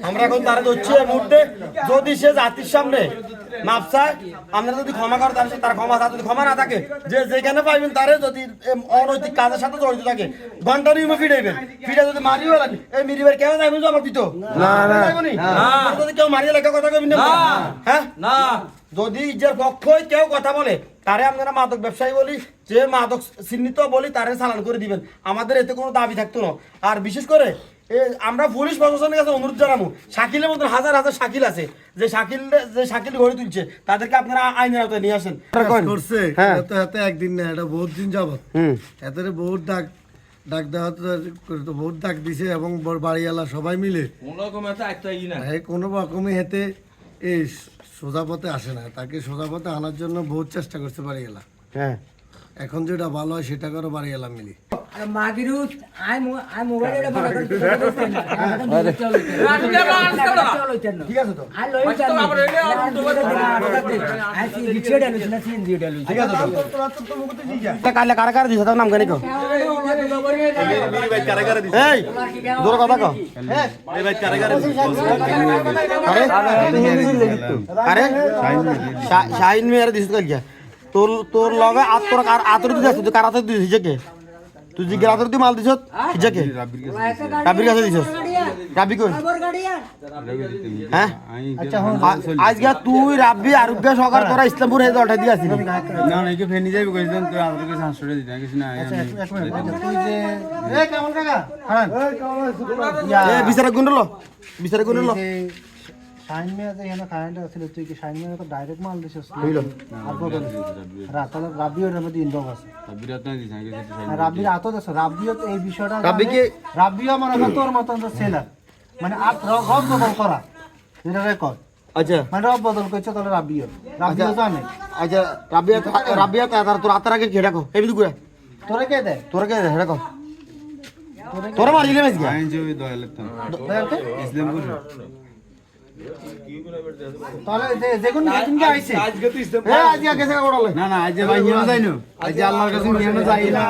আমরা এখন তারা ধরছি এই মুহূর্তে যদি সে জাতির সামনে মাপ চায় আমরা যদি ক্ষমা করে তার ক্ষমা থাকে, যদি ক্ষমা না থাকে যে যেখানে পাইবেন তারে যদি অনৈতিক কাজের সাথে জড়িত থাকে ঘন্টা নিয়মে ফিরাইবেন, ফিরে যদি মারিও লাগে এই মিরিবার কেন যাইবেন জবাব দিত যদি কেউ মারিয়ে লেখা কথা কইবেন না, হ্যাঁ না যদি ইজ্জের পক্ষই কেউ কথা বলে তারে আপনারা মাদক ব্যবসায়ী বলি যে মাদক চিহ্নিত বলি তারে চালান করে দিবেন, আমাদের এতে কোনো দাবি থাকতো না। আর বিশেষ করে আমরা পুলিশ প্রশাসনের কাছে অনুরোধ জানাবো, শাকিলের মতন হাজার হাজার শাকিল আছে যে শাকিল গড়ে তুলছে তাদেরকে আপনারা আইনের আওতায় নিয়ে আসেন। করছে এত একদিন না, এটা বহুত দিন যাবত এত বহুত ডাক দেওয়া তো বহুত ডাক দিছে এবং বাড়িওয়ালা সবাই মিলে কোনো রকমে হেতে এই সোজা পথে আসে না, তাকে সোজা পথে আনার জন্য বহুত চেষ্টা করছে বাড়িওয়ালা। হ্যাঁ এখন যেটা ভালো হয় সেটা করো বাড়িওয়ালা মিলি শাহিন মেয়েরা দিস তোর লগে আতর দিতে আসছে তুই কার আতর দিছিস হিজাকে তুই জিজ্ঞেস আতর দিয়ে মাল দিছত হিজাকে রাবির কাছে দিছস রাবি কই হ্যাঁ আজকে তুই রাব্বি আরোগ্য সহকার তোরা ইসলামপুর এই দলটা দিয়ে আসিস না না কি ফেনি যাবে কইছেন তুই আমাদের কাছে 500 টাকা দিতে কিছু না তুই যে এ কেমন কাকা হ্যাঁ এ বিচারে গুনলো শাইন মেয়ে যে এখানে কারেন্ট আছিল তুই কি শাইন মেয়ে তো ডাইরেক্ট মাল দিছিস হইল আর বদল রাতালে রাবিও এর মধ্যে ইনভলভ আছে রাবিরাত না দিছাই কিছু রাবির আতো দেছ রাবিও এই বিষয়টা রাবিও মানে তোর মতন তো সেলার মানে আপ রব বদল করা যেটা রেকর্ড আচ্ছা মানে রব বদল কইছে তাহলে রাবিও জানে আচ্ছা রাবিয়া তোর আতার আগে কেডা কো এই বিদু তোরে কে দেয় হেডা কো তোরা মারিলে মেজকে আইন জবি দয়ালতাম ইসলামপুর তাহলে দেখুন দিনকে আইছে আজকে তো ইসলামপুর আজকে কেসে কোড়ালে না না আজ ভাই হিনো যাইনো আজ আল্লাহর কাছে হিনো যাই না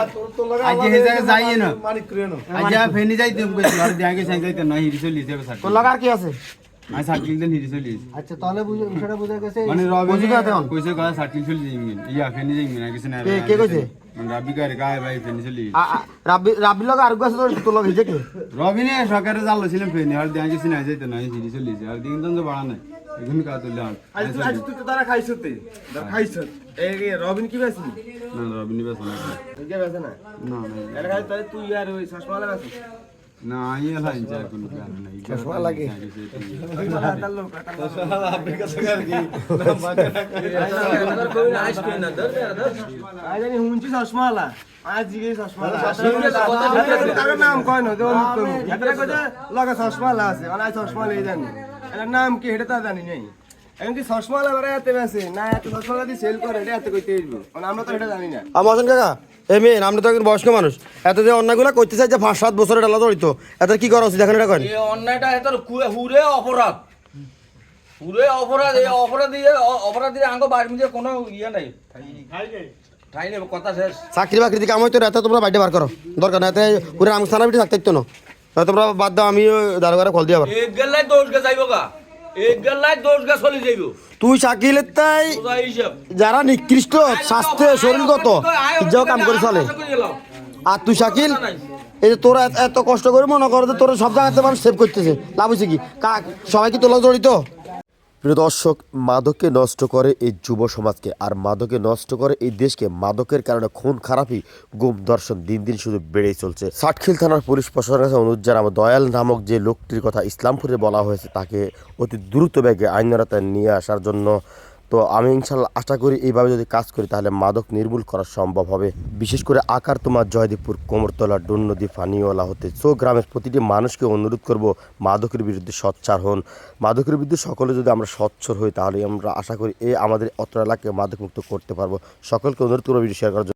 আজ হে জায়গা যাই না মালিক করে না আজ ফেনি যাই তুমি কইছ আর দিয়াকে সাই যাইতে না হিরি চলি যাবে স্যার তোর লাগার কি আছে আই সার্কেল দেন হিরি চলি আচ্ছা তাহলে বিষয়টা বুঝা গেছে মানে রবি কইছে কথা সার্কেল চলি যাইমিন ইয়া ফেনি যাইমিন না কিছু না কে কইছে রাবি কারে গায় ভাই ফেনি চলি রাবি লগা আরোগ্য আছে তোর লগে হিজাকে রবি নে সরকারে জাল ছিলাম ফেনি আর দিয়াকে কিছু না যাইতে না হিরি চলি আর দিন তো বাড়া নাই এখন কা তুলে আজ তুই তো তারা খাইছতে এই রবিন কি বেছিস না রবি নি বেছ না কে বেছ না না এর খাই তাই তুই আর ওই চশমা লাগাছিস না আই লাইন যা কোন কারণ নাই চশমা লাগে চশমা আপনি কাছে আর কি আজ আমি হুনছি চশমা লা আজ জিগে চশমা তার নাম কয় না তো এটা কইতে লাগা চশমা লা আছে আর আজ চশমা লই জানি এর নাম কি হেটা তা জানি নাই এখন কি চশমা লা বেড়া এতে বেছে না এত চশমা দি সেল করে এটা এত কইতে হইব কারণ আমরা তো এটা জানি না আমাজন কাকা এই মেয়ে আমরা তো একজন বয়স্ক মানুষ এত যে অন্যায়গুলো করতে চাই যে 5-7 বছরের ডালা জড়িত এত কি করা উচিত এখন এটা করেন এই অন্যায়টা এত হুরে অপরাধ এই অপরাধীর আঙ্গ বাড়ির মধ্যে কোনো ইয়ে নাই ঠাই নেই কথা শেষ চাকরি বাকরি কাম হইতো এত তোমরা বাইরে বার করো দরকার না এতে পুরো আমস্থানা বিটি থাকতে না তোমরা বাদ দাও আমি দারোগারে কল দিয়ে আবার এক গেলাই দোষ গে যাইব গা এক গেলাই দোষ গে চলে যাইব তুই শাকিলের তাই যারা নিকৃষ্ট স্বাস্থ্যে শরীরগত যাও কাম করে চলে আর তুই শাকিল এই যে তোরা এত কষ্ট করে মনে করো যে তোরা সব জায়গাতে মানুষ সেভ করতেছে লাভ হয়েছে কি সবাই কি তোলা জড়িত? প্রিয় দর্শক, মাদকে নষ্ট করে এই যুব সমাজকে আর মাদকে নষ্ট করে এই দেশকে। মাদকের কারণে খুন খারাপি গুম দর্শন দিন দিন শুধু বেড়েই চলছে। সাটখিল থানার পুলিশ প্রশাসনের কাছে অনুরোধ জানাবো, দয়াল নামক যে লোকটির কথা ইসলামপুরে বলা হয়েছে তাকে অতি দ্রুত বেগে আইনের আওতায় নিয়ে আসার জন্য। তো আমি ইনশাল্লাহ আশা করি এইভাবে যদি কাজ করি তাহলে মাদক নির্মূল করা সম্ভব হবে। বিশেষ করে আকার তোমার জয়দীপুর, কোমরতলা, ডুন্নদী, ফানিওয়ালা হতে গ্রামের প্রতিটি মানুষকে অনুরোধ করব মাদকের বিরুদ্ধে সোচ্চার হন। মাদকের বিরুদ্ধে সকলে যদি আমরা সোচ্চার হই তাহলে আমরা আশা করি আমাদের অত্র এলাকাকে মাদক মুক্ত করতে পারবো। সকলকে অনুরোধ করবো ভিডিও শেয়ার করার জন্য।